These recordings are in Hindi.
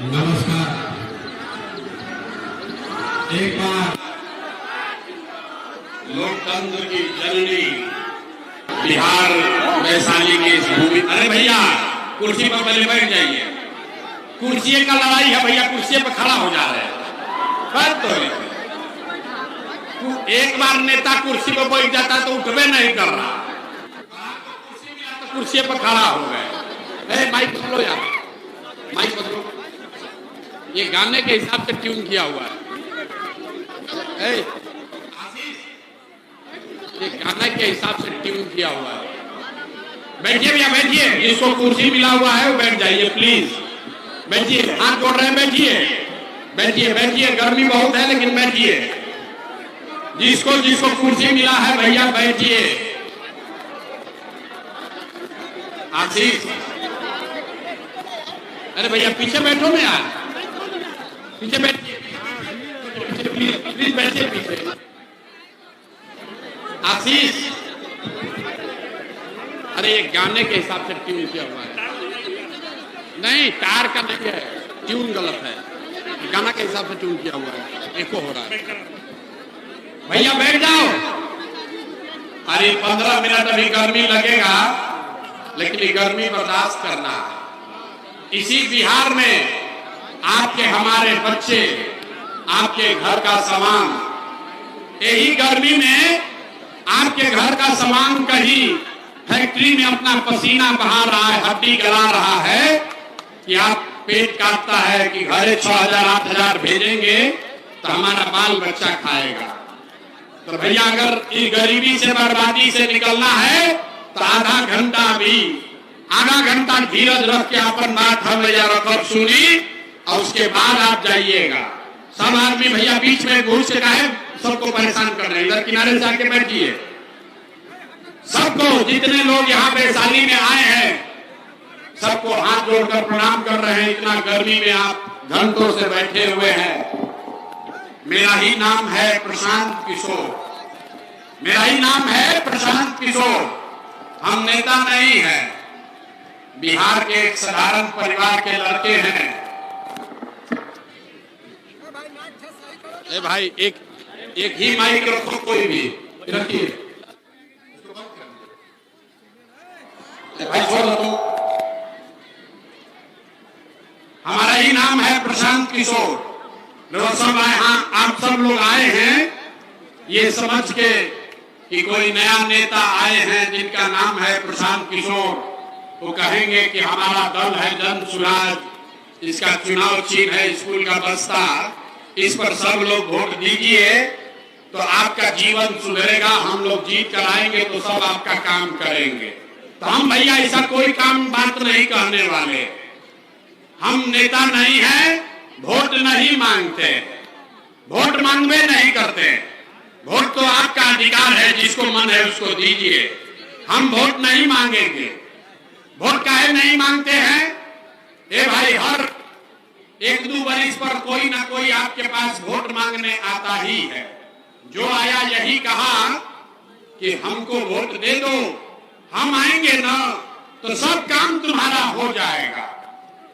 नमस्कार। एक बार लोकतंत्र की जननी बिहार वैशाली की इस भूमि। अरे भैया कुर्सी पर पहले बैठ जाइए। कुर्सी का लड़ाई है भैया, कुर्सी पर खड़ा हो जा रहे हैं। तो एक बार नेता कुर्सी पर बैठ जाता तो उठबे नहीं कर रहा, कुर्सी पर खड़ा हो गए। माइक बदलो यार, माइक बदलो। ये गाने के हिसाब से ट्यून किया हुआ है। ये गाने के हिसाब से ट्यून किया हुआ है। बैठिए भैया, बैठिए। जिसको कुर्सी मिला हुआ है वो बैठ जाइए प्लीज। बैठिए, हाथ जोड़ रहे हैं, बैठिए बैठिए बैठिए। गर्मी बहुत है लेकिन बैठिए। जिसको जिसको कुर्सी मिला है भैया बैठिए। आशीष, अरे भैया पीछे बैठो ना यार, पीछे बैठिए, प्लीज बैठिए पीछे। आशीष, अरे ये गाने के हिसाब से ट्यून किया हुआ है। नहीं, तार का नहीं है, ट्यून गलत है। गाना के हिसाब से ट्यून किया हुआ है, एको हो रहा है। भैया बैठ जाओ। अरे 15 मिनट अभी गर्मी लगेगा, लेकिन ये गर्मी बर्दाश्त करना है। इसी बिहार में आपके हमारे बच्चे, आपके घर का सामान, यही गर्मी में आपके घर का सामान कहीं फैक्ट्री में अपना पसीना बहा रहा है, हड्डी गला रहा है, कि आप पेट काटता है कि घरे 6,000 8,000 भेजेंगे तो हमारा बाल बच्चा खाएगा। तो भैया अगर इस गरीबी से, बर्बादी से निकलना है तो आधा घंटा धीरज रख के अपन बात हम भैया रखब सुनी, और उसके बाद आप जाइएगा। सब आदमी भैया बीच में घुस के काहे सबको परेशान कर रहे हैं। इधर किनारे से आके बैठिए। सबको, जितने लोग यहाँ वैशाली में आए हैं, सबको हाथ जोड़कर प्रणाम कर रहे हैं। इतना गर्मी में आप घंटों से बैठे हुए हैं। मेरा ही नाम है प्रशांत किशोर, मेरा ही नाम है प्रशांत किशोर। हम नेता नहीं हैं, बिहार के एक साधारण परिवार के लड़के हैं। ए भाई, एक ही माइक रखो, कोई भी रखिए भाई, छोड़ दो। हमारा ही नाम है प्रशांत किशोर। सब आप सब लोग आए हैं ये समझ के कि कोई नया नेता आए हैं जिनका नाम है प्रशांत किशोर। वो कहेंगे कि हमारा दल है जन सुराज, इसका चुनाव चिन्ह है स्कूल का बस्ता, इस पर सब लोग वोट दीजिए तो आपका जीवन सुधरेगा। हम लोग जीत कर आएंगे तो सब आपका काम करेंगे। तो हम भैया ऐसा कोई काम बात नहीं कहने वाले। हम नेता नहीं है, वोट नहीं मांगते, वोट मांगवे नहीं करते। वोट तो आपका अधिकार है, जिसको मन है उसको दीजिए। हम वोट नहीं मांगेंगे। वोट काहे नहीं मांगते हैं? ए भाई, हर 1-2 वर्ष पर कोई ना कोई आपके पास वोट मांगने आता ही है। जो आया यही कहा कि हमको वोट दे दो, हम आएंगे ना तो सब काम तुम्हारा हो जाएगा।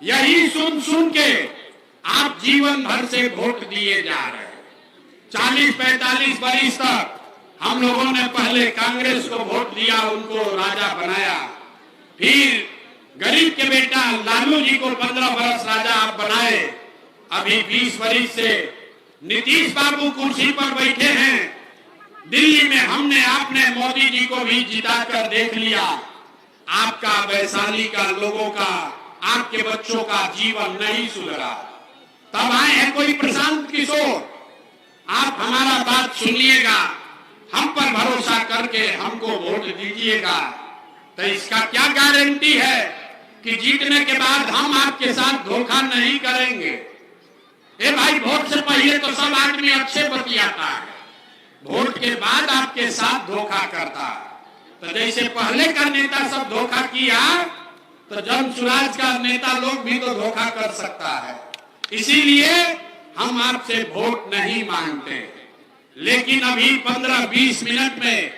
यही सुन सुन के आप जीवन भर से वोट दिए जा रहे हैं। 40-45 वर्ष तक हम लोगों ने पहले कांग्रेस को वोट दिया, उनको राजा बनाया। फिर गरीब के बेटा लालू जी को 15 वर्ष राजा आप बनाए। अभी 20 वर्ष से नीतीश बाबू कुर्सी पर बैठे हैं। दिल्ली में हमने आपने मोदी जी को भी जिताकर देख लिया। आपका, वैशाली का लोगों का, आपके बच्चों का जीवन नहीं सुधरा। तब आए हैं कोई प्रशांत किशोर। आप हमारा बात सुनिएगा, हम पर भरोसा करके हमको वोट दीजिएगा। तो इसका क्या गारंटी है कि जीतने के बाद हम आपके साथ धोखा नहीं करेंगे? ए भाई, वोट से पहले तो सब आदमी अच्छे बतियाता है, वोट के बाद आपके साथ धोखा करता है। तो जैसे पहले का नेता सब धोखा किया, तो जन सुराज का नेता लोग भी तो धोखा कर सकता है। इसीलिए हम आपसे वोट नहीं मांगते। लेकिन अभी 15-20 मिनट में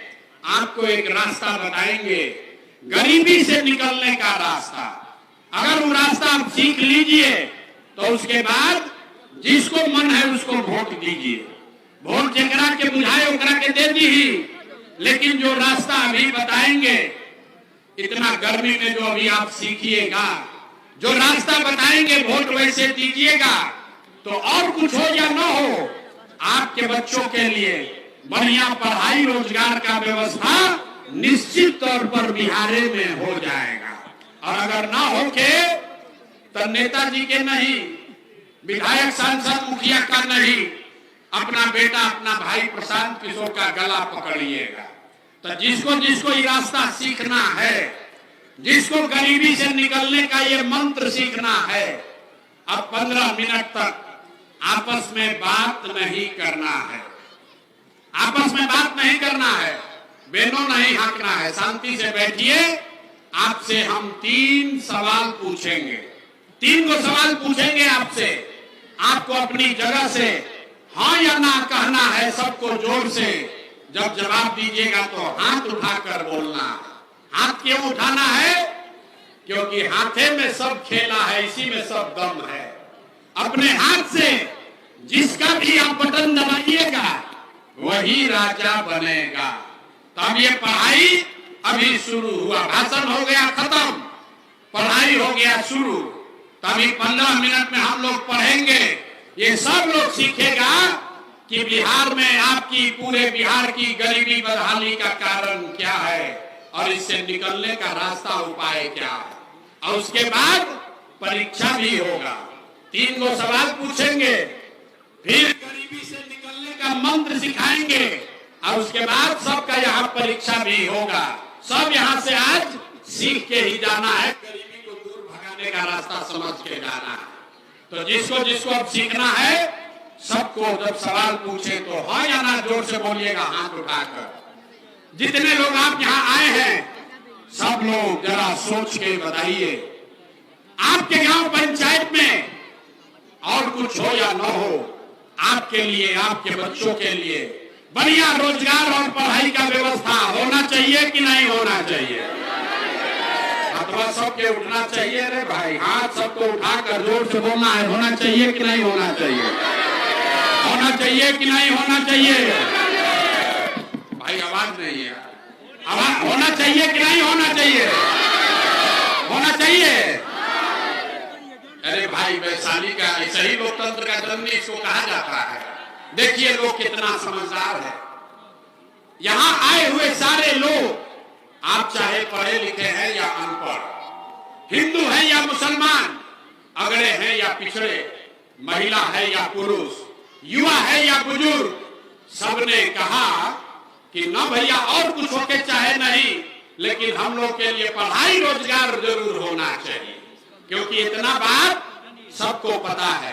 आपको एक रास्ता बताएंगे, गरीबी से निकलने का रास्ता। अगर वो रास्ता आप सीख लीजिए तो तो उसके बाद जिसको मन है उसको वोट दीजिए। वोट जकरा के बुझाए ओकरा के दे दी ही, लेकिन जो रास्ता अभी बताएंगे, इतना गर्मी में जो अभी आप सीखिएगा, जो रास्ता बताएंगे वोट वैसे दीजिएगा, तो और कुछ हो या न हो, आपके बच्चों के लिए बढ़िया पढ़ाई रोजगार का व्यवस्था निश्चित तौर पर बिहार में हो जाएगा। और अगर ना हो के तो नेताजी के नहीं, विधायक सांसद मुखिया का नहीं, अपना बेटा अपना भाई प्रशांत किशोर का गला पकड़िएगा। तो जिसको जिसको ये रास्ता सीखना है, जिसको गरीबी से निकलने का ये मंत्र सीखना है, अब 15 मिनट तक आपस में बात नहीं करना है, आपस में बात नहीं करना है, बेनो नहीं हाँकना है, शांति से बैठिए। आपसे हम 3 सवाल पूछेंगे, 3 को सवाल पूछेंगे आपसे। आपको अपनी जगह से हाँ या ना कहना है, सबको जोर से। जब जवाब दीजिएगा तो हाथ उठाकर बोलना। हाथ क्यों उठाना है? क्योंकि हाथे में सब खेला है, इसी में सब दम है। अपने हाथ से जिसका भी आप बटन दबाइएगा वही राजा बनेगा। तो अब ये पढ़ाई अभी शुरू हुआ, भाषण हो गया खत्म, पढ़ाई हो गया शुरू। तो अभी 15 मिनट में हम लोग पढ़ेंगे, ये सब लोग सीखेगा कि बिहार में आपकी पूरे बिहार की गरीबी बदहाली का कारण क्या है और इससे निकलने का रास्ता उपाय क्या है। और उसके बाद परीक्षा भी होगा, 3 को सवाल पूछेंगे, फिर गरीबी से निकलने का मंत्र सिखाएंगे और उसके बाद सबका यहाँ परीक्षा भी होगा। सब यहाँ से आज सीख के ही जाना है, गरीबी को दूर भगाने का रास्ता समझ के जाना है। तो जिसको जिसको अब सीखना है, सबको जब सवाल पूछे तो हाँ या ना जोर से बोलिएगा हाथ उठाकर। जितने लोग आप यहाँ आए हैं सब लोग जरा सोच के बताइए, आपके गांव पंचायत में और कुछ हो या न हो, आपके लिए आपके बच्चों के लिए बढ़िया रोजगार और पढ़ाई का व्यवस्था होना चाहिए कि नहीं होना चाहिए? अथवा सबके उठना चाहिए रे भाई, हाथ सबको उठाकर जोर से बोलना है, होना चाहिए कि नहीं होना चाहिए? होना चाहिए कि नहीं होना चाहिए? भाई आवाज नहीं है, आवाज होना चाहिए कि नहीं होना चाहिए? होना चाहिए। अरे भाई वैशाली का ऐसे ही लोकतंत्र का जन्म इसको कहा जाता है। देखिए लोग कितना समझदार है। यहाँ आए हुए सारे लोग, आप चाहे पढ़े लिखे हैं या अनपढ़, हिंदू हैं या मुसलमान, अगड़े हैं या पिछड़े, महिला है या पुरुष, युवा है या बुजुर्ग, सबने कहा कि न भैया और कुछ होके चाहे नहीं, लेकिन हम लोग के लिए पढ़ाई रोजगार जरूर होना चाहिए। क्योंकि इतना बात सबको पता है,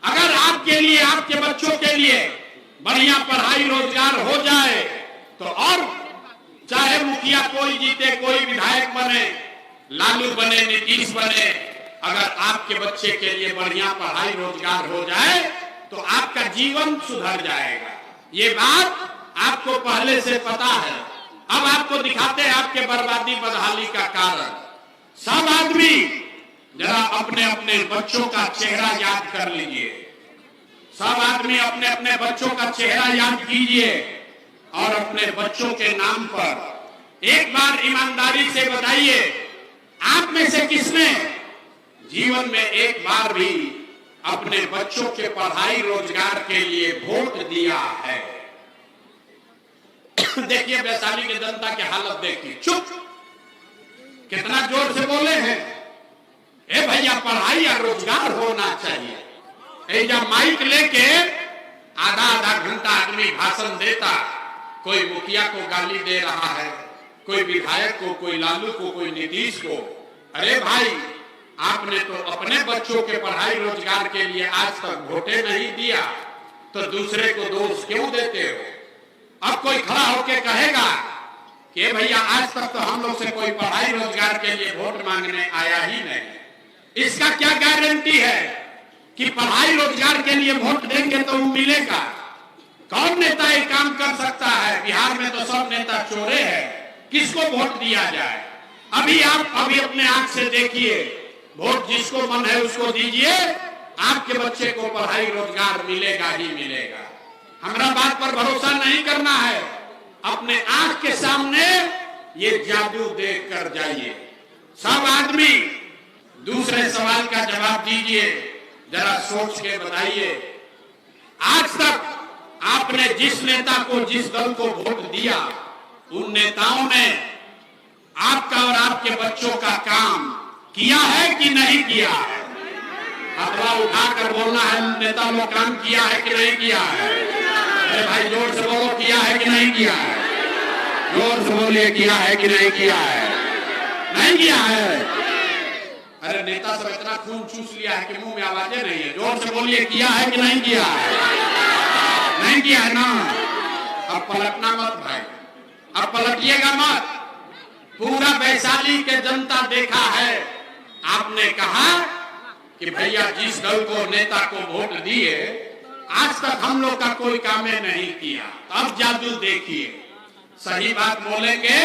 अगर आपके लिए आपके बच्चों के लिए बढ़िया पढ़ाई रोजगार हो जाए तो, और चाहे मुखिया कोई जीते, कोई विधायक बने, लालू बने, नीतीश बने, अगर आपके बच्चे के लिए बढ़िया पढ़ाई रोजगार हो जाए तो आपका जीवन सुधर जाएगा। ये बात आपको पहले से पता है। अब आपको दिखाते हैं आपके बर्बादी बदहाली का कारण। सब आदमी जरा अपने अपने बच्चों का चेहरा याद कर लीजिए, सब आदमी अपने अपने बच्चों का चेहरा याद कीजिए और अपने बच्चों के नाम पर एक बार ईमानदारी से बताइए, आप में से किसने जीवन में एक बार भी अपने बच्चों के पढ़ाई रोजगार के लिए वोट दिया है? देखिए वैशाली की जनता की हालत देखिए, चुप, कितना जोर से बोले हैं, ए भैया पढ़ाई या रोजगार होना चाहिए। ऐजा माइक लेके आधा आधा घंटा आदमी भाषण देता, कोई मुखिया को गाली दे रहा है, कोई विधायक को, कोई लालू को, कोई नीतीश को। अरे भाई आपने तो अपने बच्चों के पढ़ाई रोजगार के लिए आज तक वोटे नहीं दिया, तो दूसरे को दोष क्यों देते हो? अब कोई खड़ा होके कहेगा कि भैया आज तक तो हम लोग से कोई पढ़ाई रोजगार के लिए वोट मांगने आया ही नहीं। इसका क्या गारंटी है कि पढ़ाई रोजगार के लिए वोट देंगे तो वो मिलेगा? कौन नेता ये काम कर सकता है? बिहार में तो सब नेता चोरे हैं, किसको वोट दिया जाए? अभी आप अपने आंख से देखिए, वोट जिसको मन है उसको दीजिए, आपके बच्चे को पढ़ाई रोजगार मिलेगा ही मिलेगा। हमारा बात पर भरोसा नहीं करना है, अपने आंख के सामने ये जादू देख कर जाइए। सब आदमी दूसरे सवाल का जवाब दीजिए, जरा सोच के बताइए, आज तक आपने जिस नेता को, जिस दल को वोट दिया, उन नेताओं ने आपका और आपके बच्चों का काम किया है कि नहीं किया है? हथवा उठाकर बोलना है, नेता लोग काम किया है कि नहीं किया है? अरे भाई जोर से बोलो, किया है कि नहीं किया है? जोर से बोलिए, किया है कि नहीं किया है? नहीं किया है। अरे नेता सब इतना खून चूस लिया है कि मुंह में आवाजें नहीं है। जोर से बोलिए, किया है कि नहीं किया है? नहीं किया है ना? अब पलटना मत भाई, अब पलटिएगा मत। पूरा वैशाली के जनता देखा है, आपने कहा कि भैया जिस दल को, नेता को वोट दिए, आज तक हम लोग का कोई काम नहीं किया। अब जादू देखिए, सही बात बोलेंगे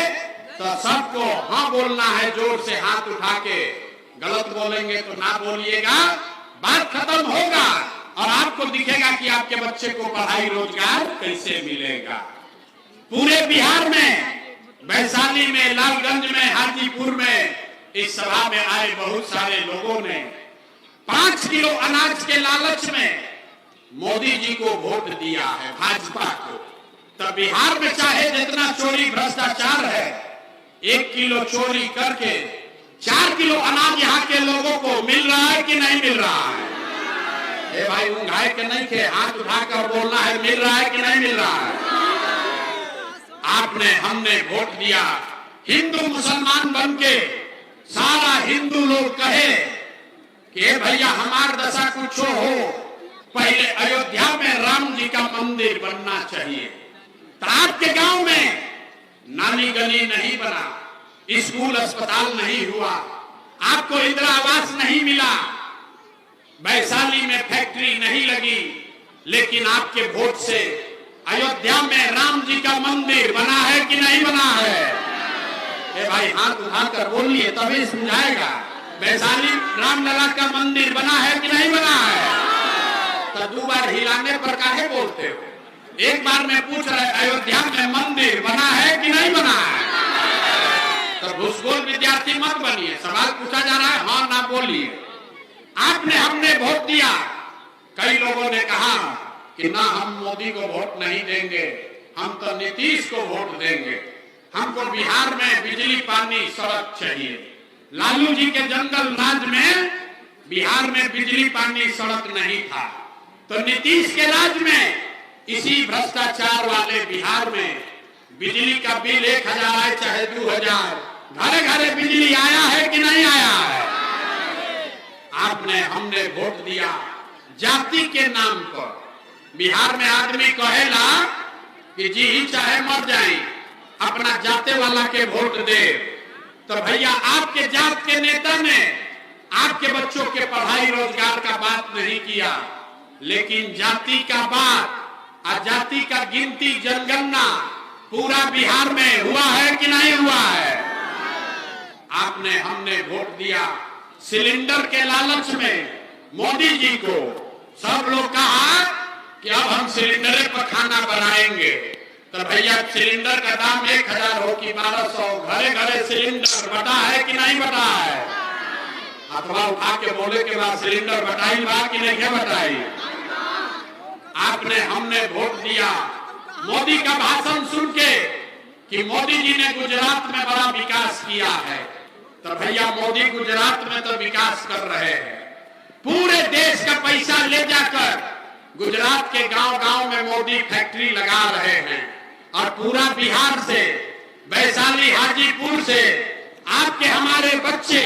तो सबको हाँ बोलना है, जोर से हाथ उठा के। गलत बोलेंगे तो ना बोलिएगा, बात खत्म होगा और आपको दिखेगा कि आपके बच्चे को पढ़ाई रोजगार कैसे मिलेगा। पूरे बिहार में, वैशाली में, लालगंज में, हाजीपुर में इस सभा में आए बहुत सारे लोगों ने 5 किलो अनाज के लालच में मोदी जी को वोट दिया है, भाजपा को। तो बिहार में चाहे जितना चोरी भ्रष्टाचार है, 1 किलो चोरी करके 4 किलो अनाज यहाँ के लोगों को मिल रहा है कि नहीं मिल रहा है? ए भाई ऊँघाए के नहीं थे, हाथ उठाकर बोलना है, मिल रहा है कि नहीं मिल रहा है? आपने, हमने वोट दिया, हिंदू मुसलमान बनके सारा हिंदू लोग कहे कि भैया हमार दशा कुछ हो, पहले अयोध्या में राम जी का मंदिर बनना चाहिए। तो आपके गांव में नाली गली नहीं बना, स्कूल अस्पताल नहीं हुआ, आपको इंदिरा आवास नहीं मिला, वैशाली में फैक्ट्री नहीं लगी, लेकिन आपके वोट से अयोध्या में राम जी का मंदिर बना है कि नहीं बना है? ए भाई हाथ उठाकर बोलिए, तभी समझाएगा। वैशाली रामलला का मंदिर बना है कि नहीं बना है? तो 2 बार हिलाने पर काहे बोलते हो? एक बार में पूछ रहे, अयोध्या में मंदिर बना है कि नहीं बना है? तो भूसगोल विद्यार्थी मत बनिए, सवाल पूछा जा रहा है, हाँ ना बोलिए। आपने, हमने वोट दिया, कई लोगों ने कहा कि ना हम मोदी को वोट नहीं देंगे, हम तो नीतीश को वोट देंगे, हमको बिहार में बिजली पानी सड़क चाहिए। लालू जी के जंगल राज में बिहार में बिजली पानी सड़क नहीं था, तो नीतीश के राज में इसी भ्रष्टाचार वाले बिहार में बिजली का बिल 1000 आए चाहे 2000, घरे घरे बिजली आया है कि नहीं आया है? आपने, हमने वोट दिया जाति के नाम पर। बिहार में आदमी कहेला कि जी चाहे मर जाए, अपना जाते वाला के वोट दे। तो भैया आपके जात के नेता ने आपके बच्चों के पढ़ाई रोजगार का बात नहीं किया, लेकिन जाति का बात और जाति का गिनती, जनगणना पूरा बिहार में हुआ है कि नहीं हुआ है? आपने, हमने वोट दिया सिलेंडर के लालच में मोदी जी को। सब लोग कहा कि अब हम सिलेंडर पर खाना बनाएंगे। तो भैया सिलेंडर का दाम 1000 हो कि 1200, घरे घरे सिलेंडर बटा है कि नहीं बटा है? अथवा उठा के बोले के बाद सिलेंडर बटाई बा कि नहीं बटाई? आपने, हमने वोट दिया मोदी का भाषण सुन के कि मोदी जी ने गुजरात में बड़ा विकास किया है। तो भैया मोदी गुजरात में तो विकास कर रहे हैं, पूरे देश का पैसा ले जाकर गुजरात के गांव-गांव में मोदी फैक्ट्री लगा रहे हैं, और पूरा बिहार से, वैशाली, हाजीपुर से आपके हमारे बच्चे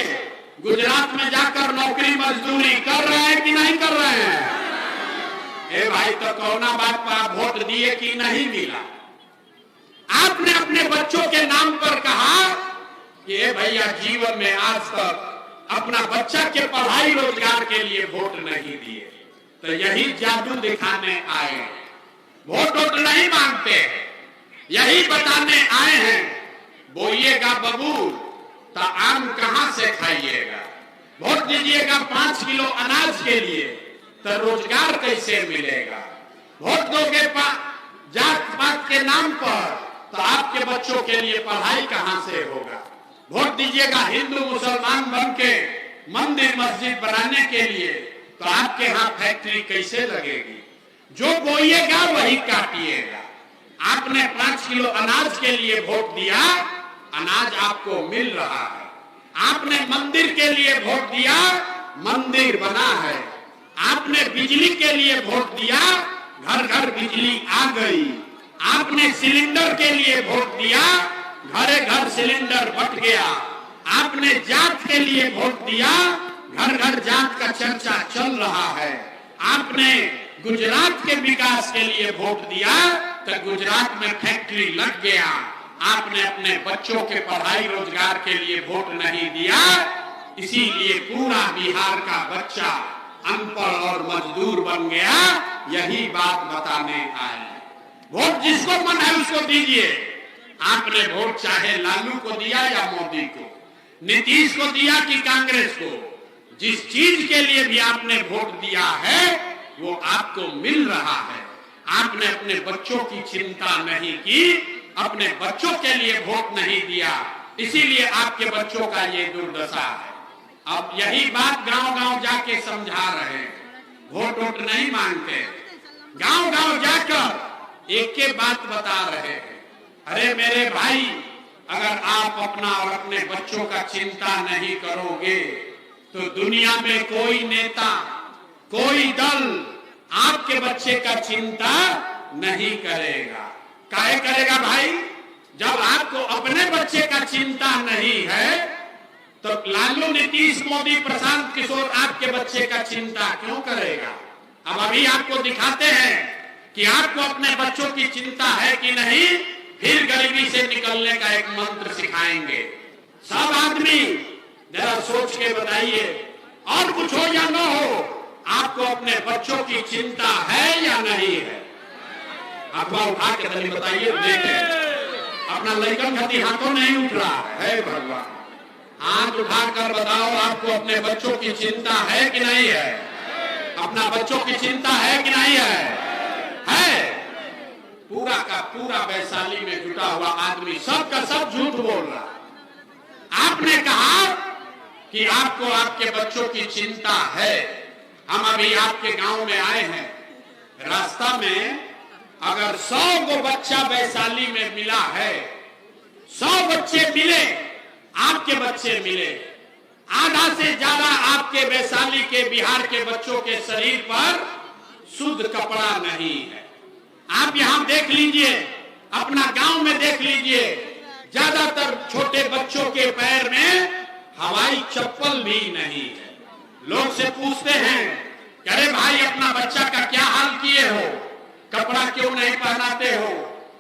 गुजरात में जाकर नौकरी मजदूरी कर रहे हैं कि नहीं कर रहे हैं? ए भाई तो कोरोना बात पर आप वोट दिए कि नहीं मिला? आपने अपने बच्चों के नाम पर कहा कि ए भैया जीवन में आज तक अपना बच्चा के पढ़ाई रोजगार के लिए वोट नहीं दिए। तो यही जादू दिखाने आए, वोट नहीं मांगते, यही बताने आए हैं बोइएगा बबूल तो आम कहां से खाइएगा। वोट दीजिएगा 5 किलो अनाज के लिए, तो रोजगार कैसे मिलेगा? वोट दोगे जात पात के नाम पर तो आपके बच्चों के लिए पढ़ाई कहां से होगा? वोट दीजिएगा हिंदू मुसलमान बन के मंदिर मस्जिद बनाने के लिए तो आपके यहाँ फैक्ट्री कैसे लगेगी? जो बोइएगा वही काटिएगा। आपने 5 किलो अनाज के लिए वोट दिया, अनाज आपको मिल रहा है। आपने मंदिर के लिए वोट दिया, मंदिर बना है। आपने बिजली के लिए वोट दिया, घर घर बिजली आ गई। आपने सिलेंडर के लिए वोट दिया, घरे घर सिलेंडर बंट गया। आपने जात के लिए वोट दिया, घर घर जात का चर्चा चल रहा है। आपने गुजरात के विकास के लिए वोट दिया तो गुजरात में फैक्ट्री लग गया। आपने अपने बच्चों के पढ़ाई रोजगार के लिए वोट नहीं दिया, इसीलिए पूरा बिहार का बच्चा अनपढ़ और मजदूर बन गया। यही बात बताने आए। वोट जिसको मन है उसको दीजिए। आपने वोट चाहे लालू को दिया या मोदी को, नीतीश को दिया कि कांग्रेस को, जिस चीज के लिए भी आपने वोट दिया है वो आपको मिल रहा है। आपने अपने बच्चों की चिंता नहीं की, अपने बच्चों के लिए वोट नहीं दिया, इसीलिए आपके बच्चों का ये दुर्दशा है। अब यही बात गांव-गांव जाके समझा रहे हैं। वोट वोट नहीं मांगते, गांव-गांव जाकर एक एक बात बता रहे हैं। अरे मेरे भाई, अगर आप अपना और अपने बच्चों का चिंता नहीं करोगे तो दुनिया में कोई नेता, कोई दल आपके बच्चे का चिंता नहीं करेगा। काहे करेगा भाई? जब आपको अपने बच्चे का चिंता नहीं है तो लालू, नीतीश, मोदी, प्रशांत किशोर आपके बच्चे का चिंता क्यों करेगा? अब अभी आपको दिखाते हैं कि आपको अपने बच्चों की चिंता है कि नहीं, फिर गरीबी से निकलने का एक मंत्र सिखाएंगे। सब आदमी जरा सोच के बताइए, और कुछ हो या न हो, आपको अपने बच्चों की चिंता है या नहीं है? अथवा उठा के तनी बताइए, देखें अपना लड़कन खाती हाथों नहीं उठ रहा है। भगवान, हाथ उठाकर बताओ, आपको अपने बच्चों की चिंता है कि नहीं है? अपना बच्चों की चिंता है कि नहीं है? पूरा का पूरा वैशाली में जुटा हुआ आदमी सब का सब झूठ बोल रहा। आपने कहा कि आपको आपके बच्चों की चिंता है। हम अभी आपके गांव में आए हैं, रास्ता में अगर 100 को बच्चा वैशाली में मिला है, 100 बच्चे मिले, आपके बच्चे मिले, आधा से ज्यादा आपके वैशाली के, बिहार के बच्चों के शरीर पर शुद्ध कपड़ा नहीं है। आप यहां देख लीजिए, अपना गांव में देख लीजिए, ज्यादातर छोटे बच्चों के पैर में हवाई चप्पल भी नहीं है। लोग से पूछते हैं, अरे भाई अपना बच्चा का क्या हाल किए हो, कपड़ा क्यों नहीं पहनाते हो,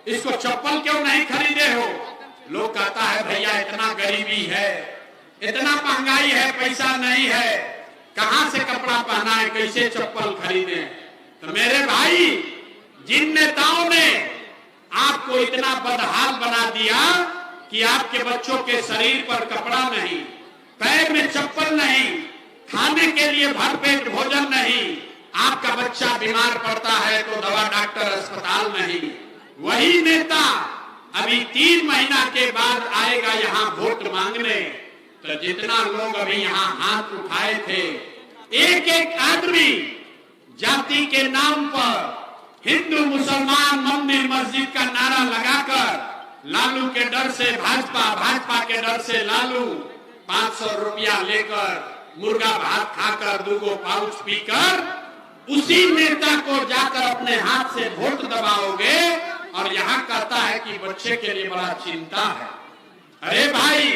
इसको चप्पल क्यों नहीं खरीदे हो? लोग कहता है भैया इतना गरीबी है, इतना महंगाई है, पैसा नहीं है, कहां से कपड़ा पहनाए, कैसे चप्पल खरीदे? तो मेरे भाई, जिन नेताओं ने आपको इतना बदहाल बना दिया कि आपके बच्चों के शरीर पर कपड़ा नहीं, पैर में चप्पल नहीं, खाने के लिए भरपेट भोजन नहीं, आपका बच्चा बीमार पड़ता है तो दवा डॉक्टर अस्पताल नहीं, वही नेता अभी 3 महीना के बाद आएगा यहाँ वोट मांगने। तो जितना लोग अभी यहाँ हाथ उठाए थे, एक एक आदमी जाति के नाम पर हिंदू मुसलमान मंदिर मस्जिद का नारा लगाकर लालू के डर से भाजपा, भाजपा के डर से लालू, 500 रुपया लेकर मुर्गा भात खाकर 2 पाउच पीकर उसी नेता को जाकर अपने हाथ से वोट दबाओगे और यहाँ कहता है कि बच्चे के लिए बड़ा चिंता है। अरे भाई,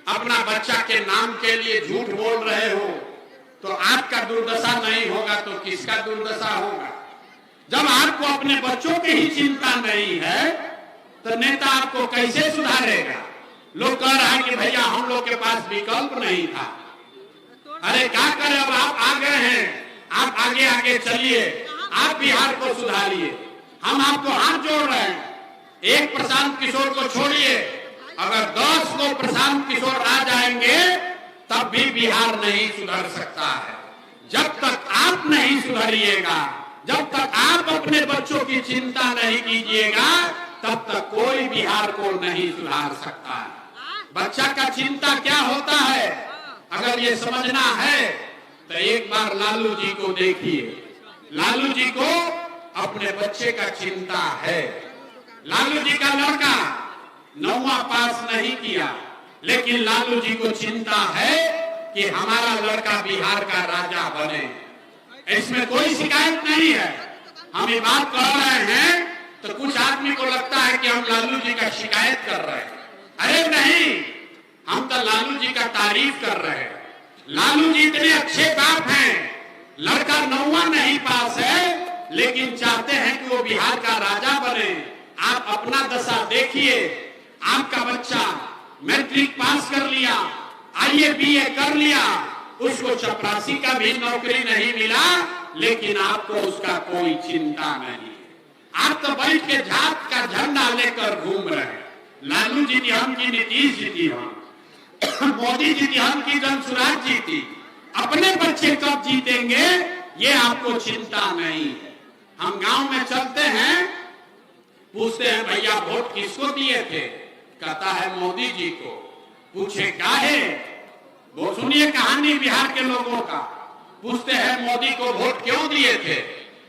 अपना बच्चा के नाम के लिए झूठ बोल रहे हो तो आपका दुर्दशा नहीं होगा तो किसका दुर्दशा होगा? जब आपको अपने बच्चों की ही चिंता नहीं है तो नेता आपको कैसे सुधारेगा? लोग कह रहा है कि भैया हम लोग के पास विकल्प नहीं था। अरे क्या करें, अब आप आ गए हैं, आप आगे आगे चलिए, आप बिहार को सुधारिए। हम आपको हाथ जोड़ रहे हैं। एक प्रशांत किशोर को छोड़िए, अगर 10 लोग प्रशांत किशोर आ जाएंगे तब भी बिहार नहीं सुधर सकता है। जब तक आप नहीं सुधरिएगा, जब तक आप अपने बच्चों की चिंता नहीं कीजिएगा, तब तक कोई बिहार को नहीं सुधार सकता है। बच्चा का चिंता क्या होता है, अगर ये समझना है तो एक बार लालू जी को देखिए। लालू जी को अपने बच्चे का चिंता है। लालू जी का लड़का 9वां पास नहीं किया, लेकिन लालू जी को चिंता है कि हमारा लड़का बिहार का राजा बने। इसमें कोई शिकायत नहीं है। हम ये बात कह रहे हैं तो कुछ आदमी को लगता है कि हम लालू जी का शिकायत कर रहे हैं। अरे नहीं, हम तो लालू जी का तारीफ कर रहे हैं। लालू जी इतने अच्छे बाप हैं, लड़का 9वां नहीं पास है, लेकिन चाहते हैं कि वो बिहार का राजा बने। आप अपना दशा देखिए, आपका बच्चा मैट्रिक पास कर लिया, आईए बीए कर लिया, उसको चपरासी का भी नौकरी नहीं मिला, लेकिन आपको उसका कोई चिंता नहीं। आप तो बैठ के जात का झंडा लेकर घूम रहे हैं। लालू जी हम की, नीतीश जी थी, हम मोदी जी थी, हम की जनसुराज जी थी। अपने बच्चे कब जीतेंगे ये आपको चिंता नहीं है। हम गांव में चलते हैं, पूछते हैं भैया वोट किसको दिए थे, कहता है मोदी जी को। पूछे काहे, वो सुनिए कहानी बिहार के लोगों का। पूछते हैं मोदी को वोट क्यों दिए थे,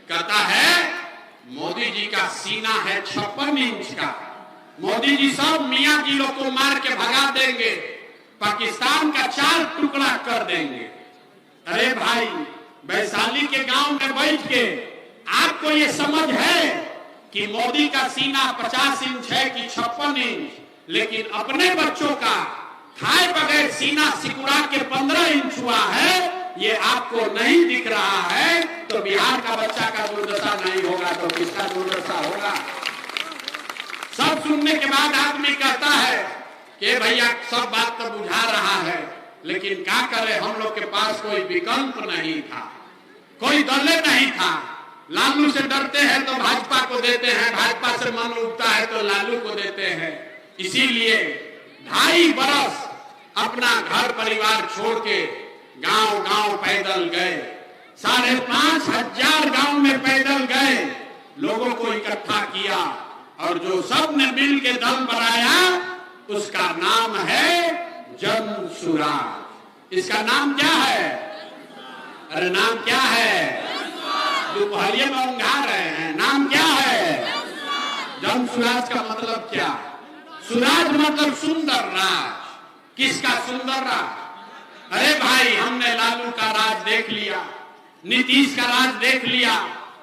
कहता है मोदी जी का सीना है 56 इंच का, मोदी जी सब मियां जी लोग को मार के भगा देंगे, पाकिस्तान का 4 टुकड़ा कर देंगे। अरे भाई, वैशाली के गांव में बैठ के आपको ये समझ है कि मोदी का सीना 50 इंच है कि 56 इंच, लेकिन अपने बच्चों का खाए बगैर सीना सिकुड़ा के 15 इंच हुआ है, ये आपको नहीं दिख रहा है। तो बिहार का बच्चा का दुर्दशा नहीं होगा तो किसका दुर्दशा होगा। सब सुनने के बाद आदमी कहता है कि भैया सब बात तो बुझा रहा है, लेकिन क्या करे, हम लोग के पास कोई विकल्प नहीं था, कोई दल नहीं था। लालू से डरते हैं तो भाजपा को देते हैं, भाजपा से मन उठता है तो लालू को देते हैं। इसीलिए 2.5 बरस अपना घर परिवार छोड़ के गांव गांव पैदल गए, 5,500 गांव में पैदल गए, लोगों को इकट्ठा किया और जो सब ने मिल के दल बनाया उसका नाम है जनसुराज। इसका नाम क्या है, अरे नाम क्या है, दोपहरिया में उंघा रहे हैं, नाम क्या है जनसुराज। का मतलब क्या, सुराज मतलब सुंदर राज। किसका सुंदर राज, अरे भाई हमने लालू का राज देख लिया, नीतीश का राज देख लिया,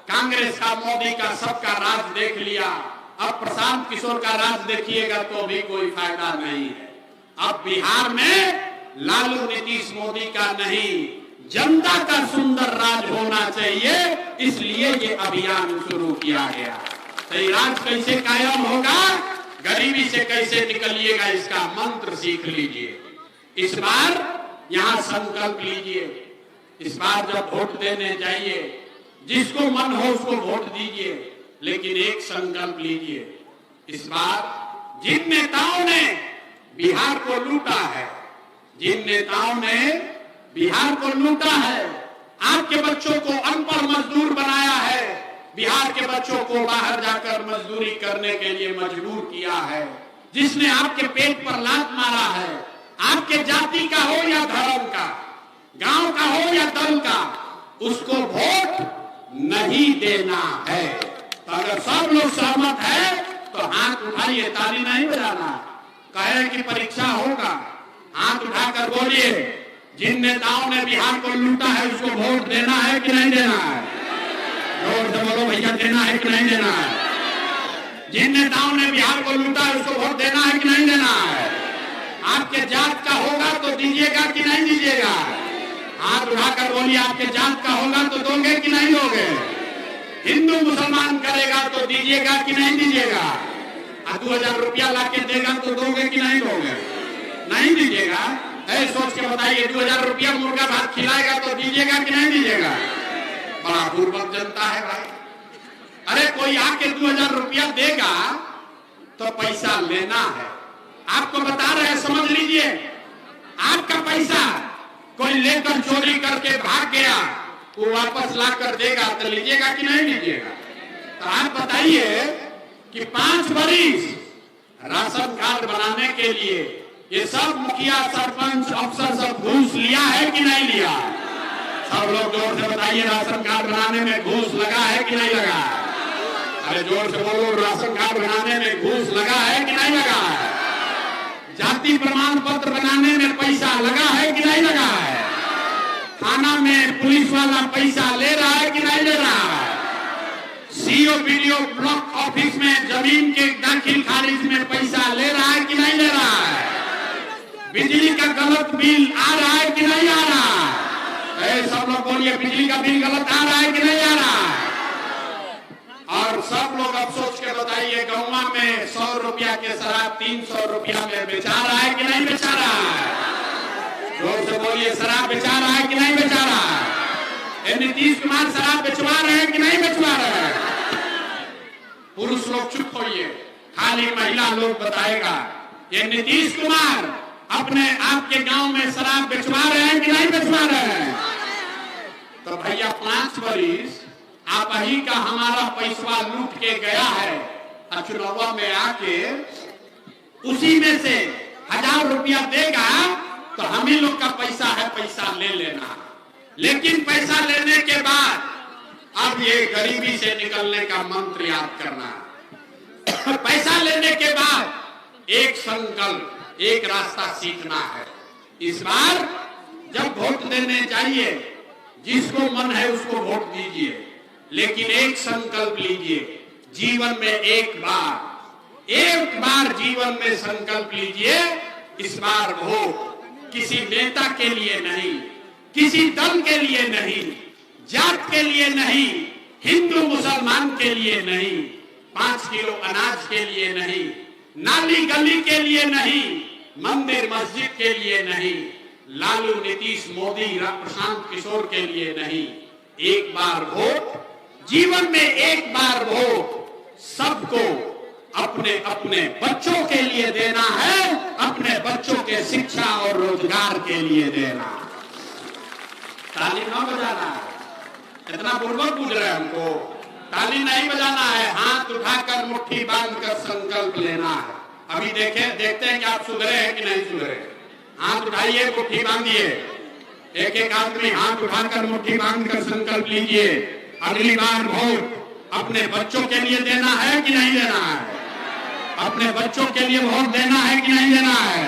कांग्रेस का मोदी का सबका राज देख लिया। अब प्रशांत किशोर का राज देखिएगा तो भी कोई फायदा नहीं है। अब बिहार में लालू नीतीश मोदी का नहीं, जनता का सुंदर राज होना चाहिए, इसलिए ये अभियान शुरू किया गया। तो ये राज कैसे कायम होगा, गरीबी से कैसे निकलिएगा, इसका मंत्र सीख लीजिए। इस बार यहां संकल्प लीजिए, इस बार जब वोट देने जाइए जिसको मन हो उसको वोट दीजिए, लेकिन एक संकल्प लीजिए, इस बार जिन नेताओं ने बिहार को लूटा है, जिन नेताओं ने बिहार को लूटा है, आपके बच्चों को अनपढ़ मजदूर बनाया है, बिहार के बच्चों को बाहर जाकर मजदूरी करने के लिए मजबूर किया है, जिसने आपके पेट पर लात मारा है, आपके जाति का हो या धर्म का, गांव का हो या दल का, उसको वोट नहीं देना है। तो अगर सब लोग सहमत है तो हाथ उठाइए, ताली नहीं बजाना। कहे कि परीक्षा होगा, हाथ उठाकर बोलिए, जिन नेताओं ने बिहार को लूटा है उसको वोट देना है कि नहीं देना है, जोर से बोलो भैया, देना है कि नहीं देना है। जिन नेताओं ने बिहार को लूटा है उसको वोट देना है कि नहीं देना है। आपके जात का होगा तो दीजिएगा कि नहीं दीजिएगा, हाथ उठाकर बोलिए, आपके जात का होगा तो दोगे कि नहीं दोगे। हिंदू मुसलमान करेगा तो दीजिएगा कि नहीं दीजिएगा। 2000 रुपया लाके देगा तो दोगे कि नहीं दोगे, नहीं दीजिएगा। ऐसे सोच के बताइए, 2000 रुपया मुर्गा भात खिलाएगा तो दीजिएगा कि नहीं दीजिएगा। बड़ा पूर्वक जनता है भाई। अरे कोई आके 2000 रुपया देगा तो पैसा लेना है, आपको बता रहे हैं, समझ लीजिए। आपका पैसा कोई लेकर चोरी करके भाग गया, वो वापस ला कर देगा तो लीजिएगा कि नहीं लीजिएगा? तो आप बताइए कि 5 बरिस राशन कार्ड बनाने के लिए ये सब मुखिया सरपंच अफसर सब घूस लिया है कि नहीं लिया? सब लोग जोर से बताइए, राशन कार्ड बनाने में घूस लगा है कि नहीं लगा? अरे जोर से बोलो, राशन कार्ड बनाने में घूस लगा है कि नहीं लगा है? जाति प्रमाण पत्र बनाने में पैसा लगा है कि नहीं लगा है? थाना में पुलिस वाला पैसा ले रहा है कि नहीं ले रहा है? सीओ बीडीओ ब्लॉक ऑफिस में जमीन के दाखिल खारिज में पैसा ले रहा है कि नहीं ले रहा है? बिजली का गलत बिल आ रहा है कि नहीं आ रहा? सब लोग बोलिए, बिजली का बिल गलत आ रहा है कि नहीं आ रहा? और सब लोग अब सोच के बताइए, गौवा में 100 रुपया के शराब 300 रुपया में बेचा रहा है कि नहीं बेचा रहा है? जोर से बोलिए, शराब बेचा रहा है कि नहीं बेचा रहा है? नीतीश कुमार शराब बेचवा रहे हैं कि नहीं बेचवा रहे हैं? पुरुष लोग चुप होइए, खाली महिला लोग बताएगा। ये नीतीश कुमार अपने आपके गांव में शराब बेचवा रहे हैं कि नहीं बेचवा रहे हैं? तो भैया 5 बरिस आप ही का हमारा पैसा लूट के गया है, चुनाव में आके उसी में से 1000 रुपया देगा तो हम ही लोग का पैसा है, पैसा ले लेना। लेकिन पैसा लेने के बाद अब ये गरीबी से निकलने का मंत्र याद करना। पैसा लेने के बाद एक संकल्प, एक रास्ता सीखना है। इस बार जब वोट देने जाइए, जिसको मन है उसको वोट दीजिए, लेकिन एक संकल्प लीजिए, जीवन में एक बार जीवन में संकल्प लीजिए, इस बार वोट किसी नेता के लिए नहीं, किसी दल के लिए नहीं, जात के लिए नहीं, हिंदू मुसलमान के लिए नहीं, 5 किलो अनाज के लिए नहीं, नाली गली के लिए नहीं, मंदिर मस्जिद के लिए नहीं, लालू नीतीश मोदी प्रशांत किशोर के लिए नहीं। एक बार वोट, जीवन में एक बार वोट सबको अपने अपने बच्चों के लिए देना है, अपने बच्चों के शिक्षा और रोजगार के लिए देना। ताली न बजाना है, इतना बुर्बक पूछ रहे हैं हमको। ताली नहीं बजाना है, हाथ उठाकर मुट्ठी बांधकर संकल्प लेना है। अभी देखते हैं कि आप सुधरे हैं कि नहीं सुधरे। हाथ उठाइए, मुट्ठी बांधिए, एक एक आदमी हाथ उठाकर मुट्ठी बांधकर संकल्प लीजिए। अगली बार वोट अपने बच्चों के लिए देना है कि नहीं देना है? अपने बच्चों के लिए वोट देना है कि नहीं देना है?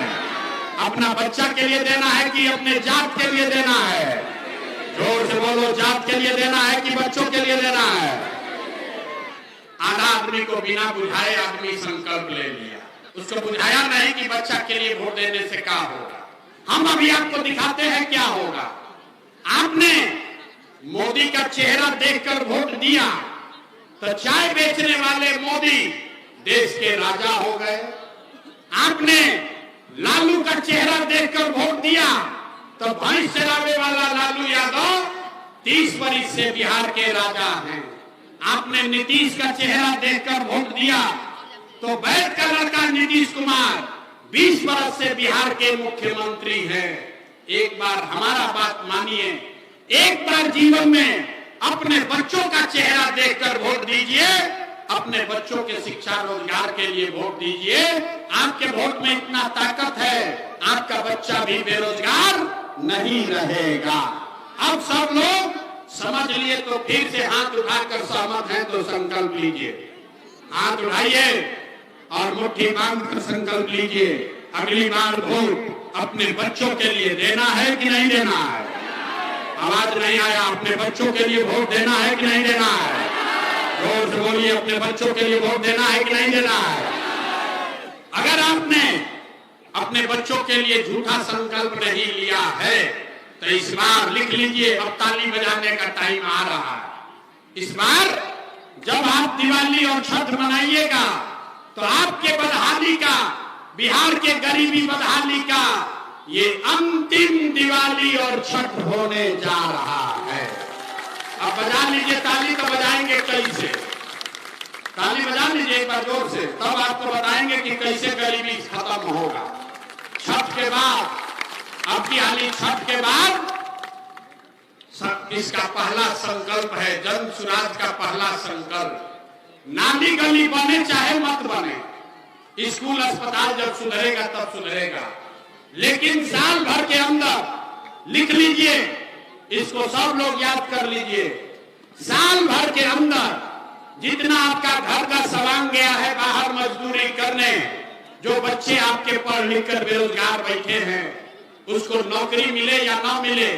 अपना बच्चा के लिए देना है कि अपने जात के लिए देना है? जोर से बोलो, जात के लिए देना है कि बच्चों के लिए देना है? आधा आदमी को बिना बुझाए आदमी संकल्प ले लिया, उसको बुझाया नहीं कि बच्चा के लिए वोट देने से क्या होगा। हम अभी आपको दिखाते हैं क्या होगा। आपने मोदी का चेहरा देखकर वोट दिया तो चाय बेचने वाले मोदी देश के राजा हो गए। आपने लालू का चेहरा देखकर वोट दिया तो भैंस चरावे वाला लालू यादव 30 बरिस से बिहार के राजा हैं। आपने नीतीश का चेहरा देखकर वोट दिया तो बैठ का लड़का नीतीश कुमार 20 बरस से बिहार के मुख्यमंत्री हैं। एक बार हमारा बात मानिए, एक बार जीवन में अपने बच्चों का चेहरा देखकर वोट दीजिए, अपने बच्चों के शिक्षा रोजगार के लिए वोट दीजिए। आपके वोट में इतना ताकत है, आपका बच्चा भी बेरोजगार नहीं रहेगा। अब सब लोग समझ लिए तो फिर से हाथ उठाकर सहमत हैं तो संकल्प लीजिए। हाथ उठाइए और मुट्ठी बांधकर संकल्प लीजिए। अगली बार वोट अपने बच्चों के लिए देना है कि नहीं देना है? आवाज नहीं आया। अपने बच्चों के लिए वोट देना है कि नहीं देना है? जोर से बोलिए, अपने बच्चों के लिए वोट देना है कि नहीं देना है? अगर आपने अपने बच्चों के लिए झूठा संकल्प नहीं लिया है तो इस बार लिख लीजिए, अब ताली बजाने का टाइम आ रहा है। इस बार जब आप दिवाली और छठ मनाइएगा तो आपके बदहाली का, बिहार के गरीबी बदहाली का ये अंतिम दिवाली और छठ होने जा रहा है। अब बजा लीजिए ताली, तो बजाएंगे कैसे? ताली बजा लीजिए एक बार जोर से, तब आपको बताएंगे कि कैसे गरीबी खत्म होगा। छठ के बाद, अब की हाली छठ के बाद इसका पहला संकल्प है, जन सुराज का पहला संकल्प। नाली गली बने चाहे मत बने, स्कूल अस्पताल जब सुधरेगा तब सुधरेगा, लेकिन साल भर के अंदर लिख लीजिए, इसको सब लोग याद कर लीजिए, साल भर के अंदर जितना आपका घर का सामान गया है बाहर मजदूरी करने, जो बच्चे आपके पढ़ लिख कर बेरोजगार बैठे हैं, उसको नौकरी मिले या ना मिले,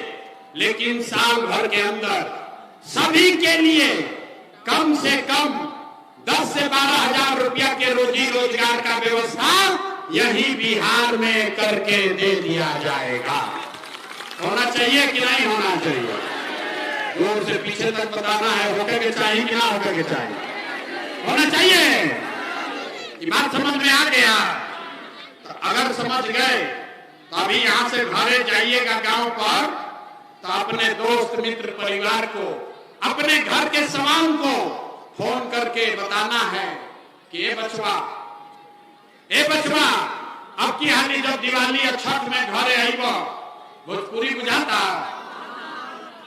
लेकिन साल भर के अंदर सभी के लिए कम से कम 10 से 12 हजार रुपया के रोजी रोजगार का व्यवस्था यही बिहार में करके दे दिया जाएगा। होना चाहिए कि नहीं होना चाहिए? दूर से पीछे तक बताना है, होकर के चाहिए कि ना होकर के चाहिए? होना चाहिए। ये बात समझ में आ गया? तो अगर समझ गए तो अभी यहां से घरे जाइएगा गांव पर, तो अपने दोस्त मित्र परिवार को, अपने घर के सामान को फोन करके बताना है कि ए बचवा, अब की हाली जब दिवाली और छठ में घरे आईब, भोजपुरी बुझाता,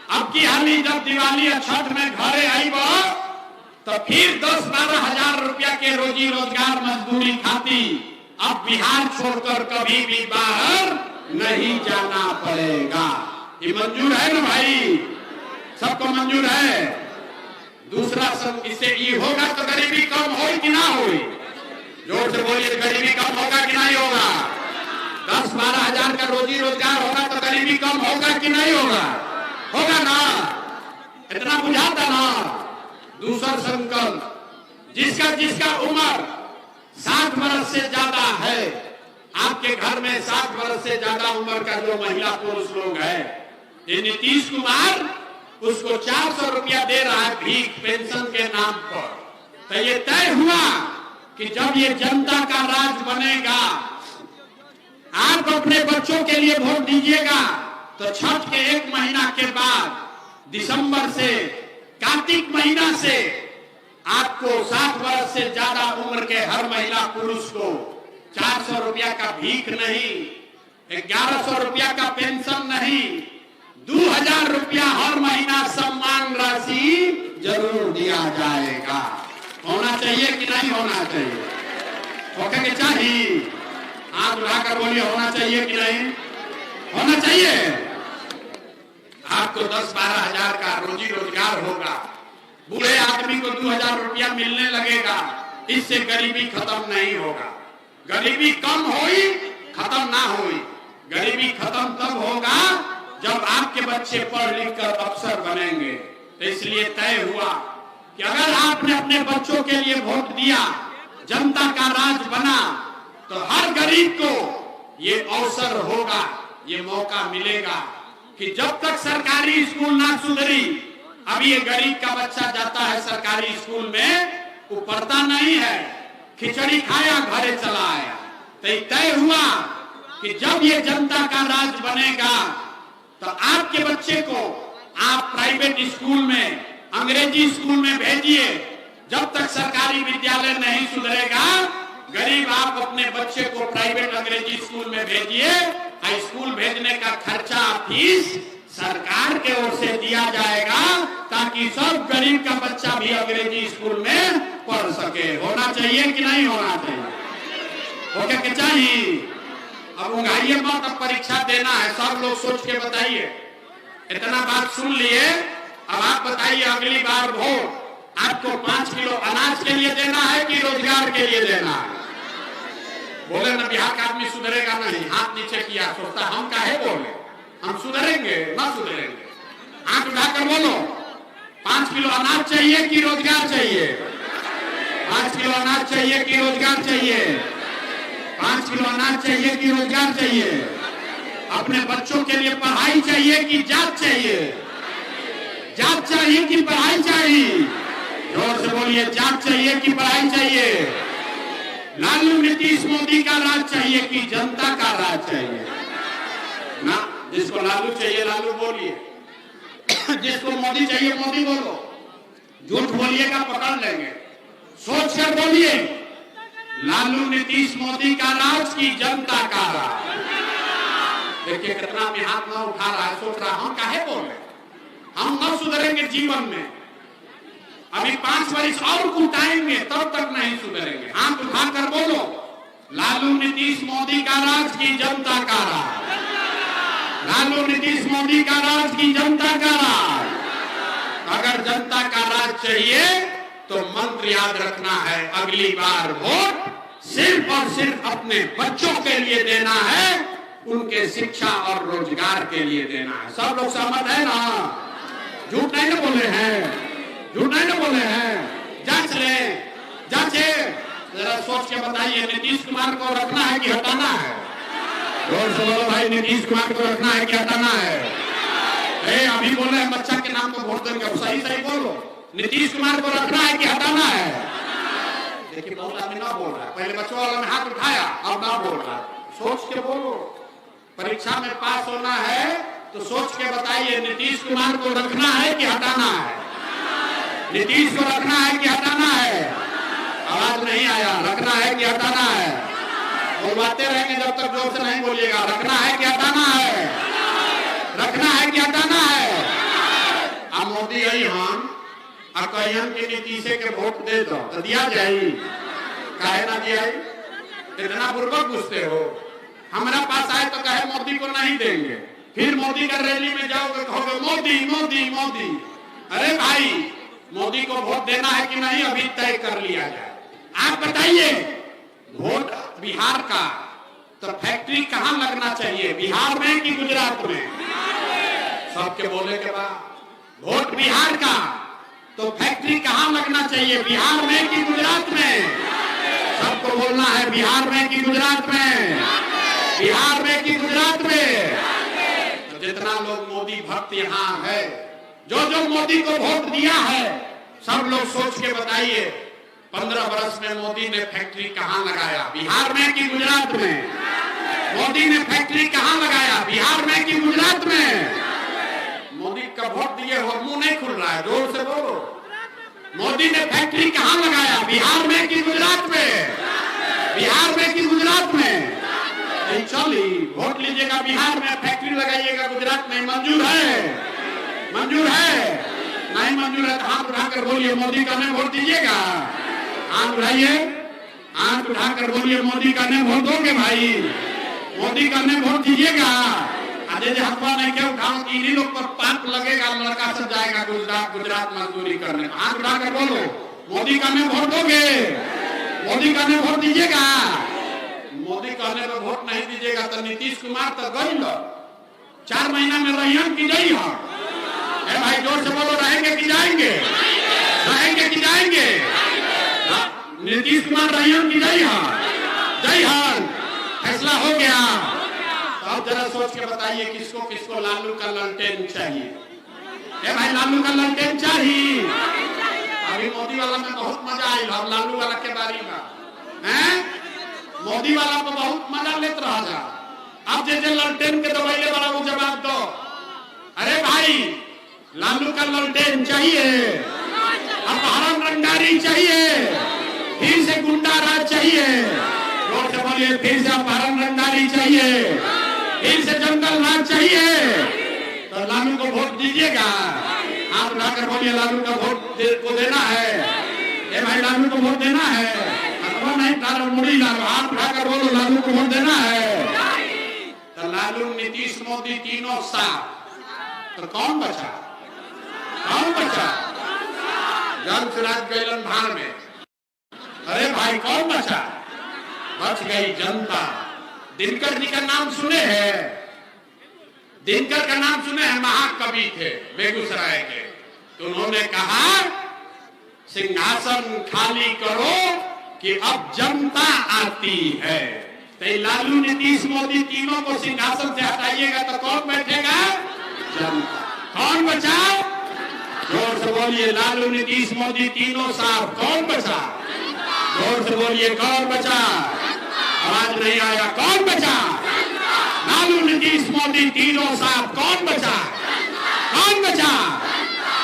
अब की हाली जब दिवाली और छठ में घरे आईब, तो फिर 10-12 हजार रुपया के रोजी रोजगार मजदूरी खाती अब बिहार छोड़कर कभी भी बाहर नहीं जाना पड़ेगा। ये मंजूर है ना भाई? सबको मंजूर है? दूसरा सब इससे ये होगा तो गरीबी कम हो कि ना हो? जोर से बोलिए, गरीबी कम होगा कि नहीं होगा? 10-12 हजार का रोजी रोजगार होगा तो गरीबी कम होगा कि नहीं होगा? होगा ना? इतना बुझाता ना? दूसरा संकल्प, जिसका उम्र 60 वर्ष से ज्यादा है, आपके घर में 60 वर्ष से ज्यादा उम्र का जो महिला पुरुष लोग है, ये नीतीश कुमार उसको 400 रुपया दे रहा है भीख पेंशन के नाम पर। तो ये तय हुआ कि जब ये जनता का राज बनेगा, आप अपने बच्चों के लिए वोट दीजिएगा, तो छठ के 1 महीना के बाद दिसंबर से, कार्तिक महीना से आपको 60 वर्ष से ज्यादा उम्र के हर महिला पुरुष को 400 रुपया का भीख नहीं, 1100 रुपया का पेंशन नहीं, 2000 रुपया हर महीना सम्मान राशि जरूर दिया जाएगा। होना चाहिए कि नहीं होना चाहिए? होना के चाहिए? आप उठाकर बोलिए, होना चाहिए कि नहीं होना चाहिए? आपको 10-12 हजार का रोजी रोजगार होगा, बूढ़े आदमी को 2000 रुपया मिलने लगेगा, इससे गरीबी खत्म नहीं होगा। गरीबी कम होई, खत्म ना होई। गरीबी खत्म तब होगा जब आपके बच्चे पढ़ लिख कर अफसर बनेंगे। तो इसलिए तय हुआ कि अगर आपने अपने बच्चों के लिए वोट दिया, जनता का राज बना, तो हर गरीब को ये अवसर होगा, ये मौका मिलेगा कि जब तक सरकारी स्कूल ना सुधरी, अभी ये गरीब का बच्चा जाता है सरकारी स्कूल में, वो पढ़ता नहीं है, खिचड़ी खाया घरे चला आया। तो तय हुआ कि जब ये जनता का राज बनेगा, तो आपके बच्चे को आप प्राइवेट स्कूल में, अंग्रेजी स्कूल में भेजिए। जब तक सरकारी विद्यालय नहीं सुधरेगा, गरीब आप अपने बच्चे को प्राइवेट अंग्रेजी स्कूल में भेजिए। स्कूल भेजने का खर्चा, फीस सरकार के ओर से दिया जाएगा, ताकि सब गरीब का बच्चा भी अंग्रेजी स्कूल में पढ़ सके। होना चाहिए कि नहीं होना चाहिए? ओके के चाहिए? अब उंगाइए मत, अब परीक्षा देना है, सब लोग सोच के बताइए। इतना बात सुन लिए, अब आप बताइए अगली बार वोट आपको 5 किलो अनाज के लिए देना है कि रोजगार के लिए देना है? बोले ना बिहार का आदमी सुधरेगा नहीं, हाथ नीचे किया, सोचता हम काहे बोले, हम सुधरेंगे ना सुधरेंगे? आंख उठाकर बोलो, 5 किलो अनाज चाहिए कि रोजगार चाहिए? 5 किलो अनाज चाहिए कि रोजगार चाहिए? 5 किलो अनाज चाहिए कि रोजगार चाहिए? अपने बच्चों के लिए पढ़ाई चाहिए कि जात चाहिए? जात चाहिए कि पढ़ाई चाहिए? जोर से बोलिए, जात चाहिए कि पढ़ाई चाहिए? लालू नीतीश मोदी का राज चाहिए कि जनता का राज चाहिए? ना, जिसको लालू चाहिए लालू बोलिए, जिसको मोदी चाहिए मोदी बोलो। झूठ बोलिएगा पकड़ लेंगे। सोच कर बोलिए, लालू नीतीश मोदी का राज की जनता का राज? देखिए कितना भी हाथ ना उठा रहा है, सोच रहा हम काहे बोले, हम न सुधरेंगे जीवन में, अभी 5 वर्ष और कुटाएंगे तब तक नहीं सुधरेंगे। हाथ उठाकर बोलो, लालू नीतीश मोदी का राज की जनता का राज, लालू नीतीश मोदी का राज की जनता का राज। अगर जनता का राज चाहिए तो मंत्र याद रखना है, अगली बार वोट सिर्फ और सिर्फ अपने बच्चों के लिए देना है, उनके शिक्षा और रोजगार के लिए देना है। सब लोग सहमत है ना? झूठ नहीं ना बोले हैं, झूठ नहीं ना बोले हैं। जांच ले, जांचे, जरा सोच के बताइए, नीतीश कुमार को रखना है कि हटाना है? जोर से बोलो भाई, नीतीश कुमार को रखना है कि हटाना है? अभी बोले हैं बच्चा के नाम को वोट देंगे, सही सही बोलो, नीतीश कुमार को रखना है कि हटाना है? देखिए बहुत आदमी ना बोल रहा है, पहले बच्चों वाला ने हाथ उठाया, अब ना बोल रहा। सोच के बोलो, परीक्षा में पास होना है तो सोच के बताइए, नीतीश कुमार को रखना है कि हटाना है? नीतीश को रखना है कि हटाना है? आवाज नहीं आया, रखना है कि हटाना है? बोलवाते रहेंगे जब तक जोर से नहीं बोलिएगा। रखना है कि हटाना है? रखना है कि हटाना है? अब मोदी आई हम अकयन के नीतीश के वोट दे दो तो दिया जाए, काहे ना दिया? इतना पूर्वक पूछते हो। हमारा पास आए तो कहे मोदी को नहीं देंगे, फिर मोदी का रैली में जाओगे कहोगे मोदी मोदी मोदी। अरे भाई, मोदी को वोट देना है कि नहीं अभी तय कर लिया जाए। आप बताइए, वोट बिहार का तो फैक्ट्री कहां लगना चाहिए, बिहार में कि गुजरात में? सबके बोले के बाद वोट बिहार का तो फैक्ट्री कहां लगना चाहिए, बिहार में कि गुजरात में? सबको बोलना है, बिहार में कि गुजरात में? बिहार में कि गुजरात में? तो जितना लोग मोदी भक्त यहाँ है, जो जो मोदी को वोट दिया है, सब लोग सोच के बताइए, 15 वर्ष में मोदी ने फैक्ट्री कहां लगाया, बिहार में कि गुजरात में? मोदी ने फैक्ट्री कहां लगाया, बिहार में कि गुजरात में? मोदी का वोट दिए हो, मुंह नहीं खुल रहा है, जोर से बोलो। मोदी ने फैक्ट्री कहां लगाया, बिहार में कि गुजरात में? बिहार में कि गुजरात में? चली वोट लीजिएगा, बिहार में फैक्ट्री लगाइएगा, गुजरात में मंजूर है? मंजूर है? नहीं मंजूर है तो हाथ उठाकर बोलिए, मोदी का नहीं वोट दीजिएगा? हाथ उठाइए, हाथ उठाकर बोलिए, मोदी का नहीं वोट दोगे भाई? मोदी का नहीं वोट दीजिएगा? आज हथवा नहीं क्या उठाओ, इन्हीं लोग पर पाप लगेगा, लड़का सब जाएगा गुजरात मजदूरी करने। हाथ उठाकर बोलो, मोदी का नहीं वोट दोगे? मोदी का नहीं वोट दीजिएगा? मोदी कहने पर वोट नहीं दीजिएगा तो नीतीश कुमार तो गई लो, 4 महीना में रहियन की गई हो। भाई जोर से बोलो, रहेंगे कि जाएंगे? रहेंगे कि जाएंगे? नीतीश कुमार रहियन की गई हो? जय हो, फैसला हो गया। तो अब जरा सोच के बताइए, किसको किसको लालू का ललटेन चाहिए? भाई लालू का ललटेन चाहिए? अभी मोदी वाला में बहुत मजा आई, अब लालू वाला के बारे में है। मोदी वाला तो बहुत मजा लेते रहा जा, अब जैसे ललटेन के दवाइले वाला को जवाब दो। अरे भाई, लालू का ललटेन चाहिए, अपहरण रंगदारी चाहिए, फिर से गुंडा राज चाहिए? जोर से बोलिए, फिर से अपहरण रंगदारी चाहिए, फिर से जंगल राज चाहिए? तो लालू को वोट दीजिएगा? आप उठाकर बोलिए, लालू का वोट को देना है? भाई लालू को वोट देना है? नहीं मुड़ी लालू, हाथ उठाकर बोलो, लालू को वोट देना है? तो लालू नीतीश मोदी तीनों साथ, तो कौन बचा? कौन बचा? जन सुराज गैलन भार में। अरे भाई कौन बचा? बच गई जनता। दिनकर जी का नाम सुने हैं? दिनकर का नाम सुने हैं? महाकवि थे बेगूसराय के। तो उन्होंने कहा, सिंहासन खाली करो कि अब जनता आती है। तो लालू नीतीश मोदी तीनों को सिंहासन से हटाइएगा तो कौन बैठेगा? जनता। कौन बचा? जोर से बोलिए, लालू नीतीश मोदी तीनों साहब, कौन बचा? जोर से बोलिए, कौन बचा? आवाज नहीं आया, कौन बचा? लालू नीतीश मोदी तीनों साहब, कौन बचा? कौन बचा?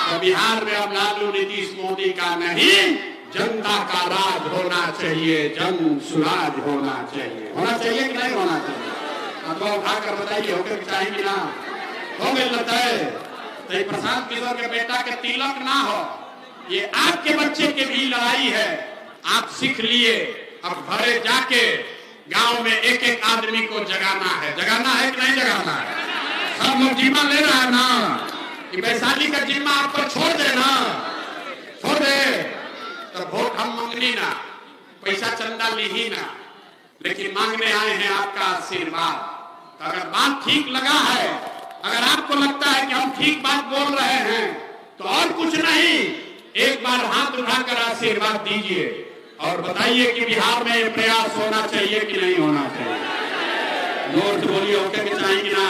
तो बिहार में अब लालू नीतीश मोदी का नहीं, जनता का राज होना चाहिए, जन सुराज होना चाहिए। होना चाहिए कि नहीं होना चाहिए? अब तो उठाकर बताइए, होकर चाहिए कि ना? हो गई लगता है, तो ये प्रशांत किशोर के बेटा के तिलक ना हो, ये आपके बच्चे के भी लड़ाई है। आप सीख लिए, अब घरे जाके गांव में एक एक आदमी को जगाना है कि नहीं जगाना है? सब लोग जिम्मा ले रहा है ना कि वैशाली का जिम्मा आप पर छोड़ देना, छोड़ दे तो वोट हम मांगनी ना, पैसा चंदा ली ही ना, लेकिन मांगने आए हैं आपका आशीर्वाद। तो अगर बात ठीक लगा है, अगर आपको लगता है कि हम ठीक बात बोल रहे हैं, तो और कुछ नहीं, एक बार हाथ उठाकर आशीर्वाद दीजिए और बताइए कि बिहार में ये प्रयास होना चाहिए कि नहीं होना चाहिए। जोर से बोलिए, होके भी चाहिए कि ना?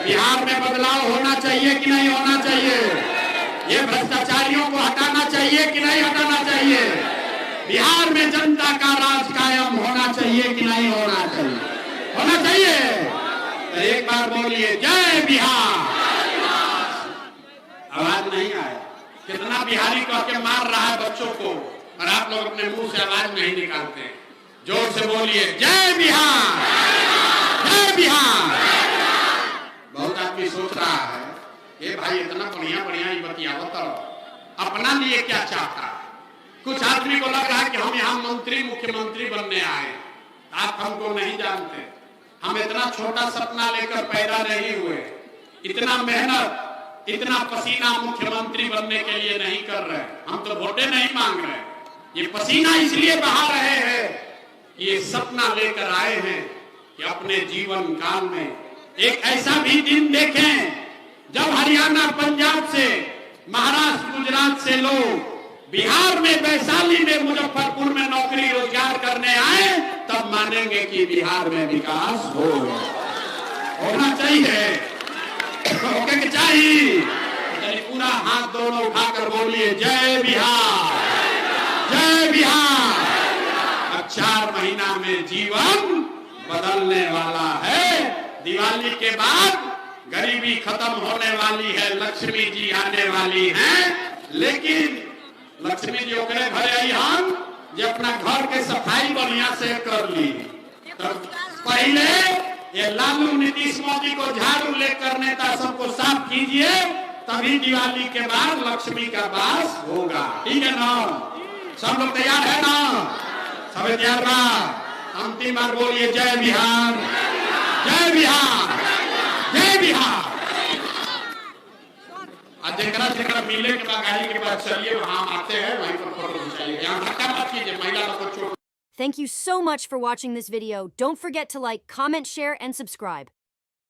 बिहार में बदलाव होना चाहिए कि नहीं होना चाहिए? ये भ्रष्टाचारियों को हटाना चाहिए कि नहीं हटाना चाहिए? बिहार में जनता का राज कायम होना चाहिए कि नहीं होना चाहिए? होना चाहिए। तो एक बार बोलिए जय बिहार। आवाज नहीं आया, कितना बिहारी कह के मार रहा है बच्चों को, और आप लोग अपने मुंह से आवाज नहीं निकालते। जोर से बोलिए जय बिहार, जय बिहार। बहुत आदमी सोच रहा है ये भाई इतना बढ़िया बढ़िया ही बतियावत, अपना लिए क्या चाहता है? कुछ आदमी को लग रहा है कि हम यहाँ मंत्री मुख्यमंत्री बनने आए। आप हमको नहीं जानते, हम इतना छोटा सपना लेकर पैदा नहीं हुए, इतना मेहनत इतना पसीना मुख्यमंत्री बनने के लिए नहीं कर रहे। हम तो वोटे नहीं मांग रहे, ये पसीना इसलिए बहा रहे हैं, ये सपना लेकर आए हैं कि अपने जीवन काल में एक ऐसा भी दिन देखें जब हरियाणा पंजाब से, महाराष्ट्र गुजरात से लोग बिहार में, वैशाली में, मुजफ्फरपुर में नौकरी रोजगार करने आए, तब मानेंगे कि बिहार में विकास होना चाहिए, होके के चाहिए। पूरा हाथ दोनों उठाकर बोलिए जय बिहार, जय बिहार। अब 4 महीना में जीवन बदलने वाला है। दिवाली के बाद गरीबी खत्म होने वाली है, लक्ष्मी जी आने वाली हैं। लेकिन लक्ष्मी जी ओकरे घरे आई हम जो अपना घर के सफाई बढ़िया से कर ली। तो पहले ये लालू नीतीश मोदी को झाड़ू लेकर नेता सबको साफ कीजिए, तभी दिवाली के बाद लक्ष्मी का वास होगा। ठीक है ना? सब लोग तैयार है ना? सब तैयार बा? अंतिम बार बोलिए जय बिहार, जय बिहार, जय बिहार। आज जरा मिले के बाद गाड़ी के पास चलिए, वहां आते हैं, वहीं पर फोटो खिंचाइए। यहाँ धक्का मत कीजिए, महिला लोग को छोड़। Thank you so much for watching this video. Don't forget to like, comment, share, and subscribe.